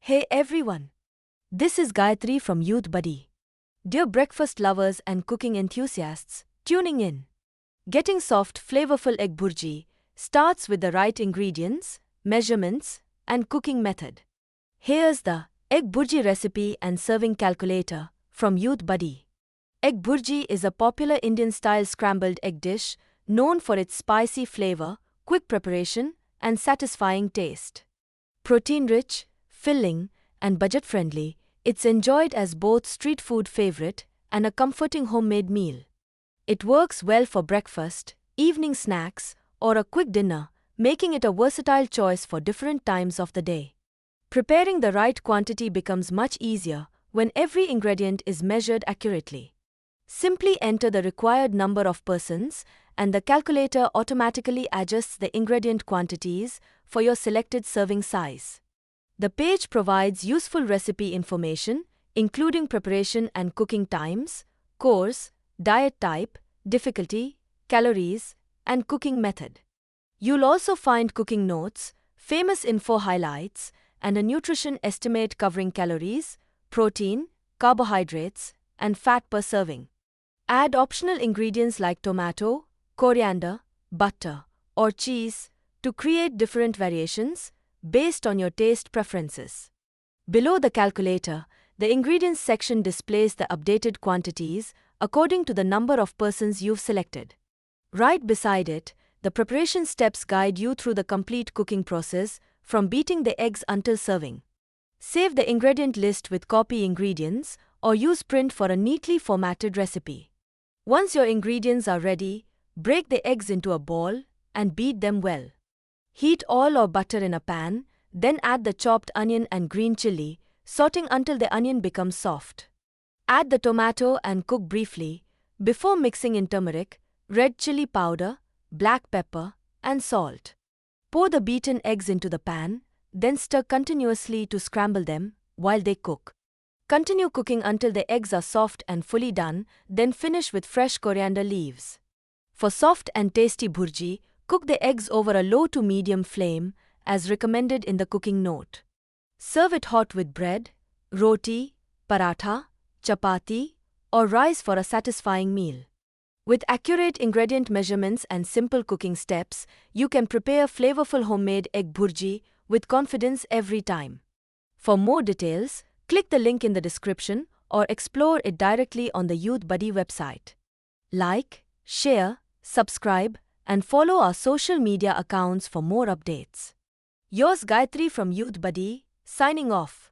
Hey everyone! This is Gayatri from Youthbuddy. Dear breakfast lovers and cooking enthusiasts, tuning in. Getting soft, flavorful egg bhurji starts with the right ingredients, measurements, and cooking method. Here's the egg bhurji recipe and serving calculator from Youthbuddy. Egg bhurji is a popular Indian-style scrambled egg dish known for its spicy flavor, quick preparation, and satisfying taste. Protein-rich, filling, and budget-friendly, it's enjoyed as both street food favorite and a comforting homemade meal. It works well for breakfast, evening snacks, or a quick dinner, making it a versatile choice for different times of the day. Preparing the right quantity becomes much easier when every ingredient is measured accurately. Simply enter the required number of persons, and the calculator automatically adjusts the ingredient quantities for your selected serving size. The page provides useful recipe information, including preparation and cooking times, course, diet type, difficulty, calories, and cooking method. You'll also find cooking notes, famous info highlights, and a nutrition estimate covering calories, protein, carbohydrates, and fat per serving. Add optional ingredients like tomato, coriander, butter, or cheese to create different variations based on your taste preferences. Below the calculator, the ingredients section displays the updated quantities according to the number of persons you've selected. Right beside it, the preparation steps guide you through the complete cooking process from beating the eggs until serving. Save the ingredient list with copy ingredients or use print for a neatly formatted recipe. Once your ingredients are ready, break the eggs into a ball and beat them well. Heat oil or butter in a pan, then add the chopped onion and green chili, sauteing until the onion becomes soft. Add the tomato and cook briefly before mixing in turmeric, red chili powder, black pepper, and salt. Pour the beaten eggs into the pan, then stir continuously to scramble them while they cook. Continue cooking until the eggs are soft and fully done, then finish with fresh coriander leaves. For soft and tasty bhurji, cook the eggs over a low to medium flame, as recommended in the cooking note. Serve it hot with bread, roti, paratha, chapati, or rice for a satisfying meal. With accurate ingredient measurements and simple cooking steps, you can prepare flavorful homemade egg bhurji with confidence every time. For more details, click the link in the description or explore it directly on the Youthbuddy website. Like, share, subscribe, and follow our social media accounts for more updates. Yours Gayatri from Youthbuddy, signing off.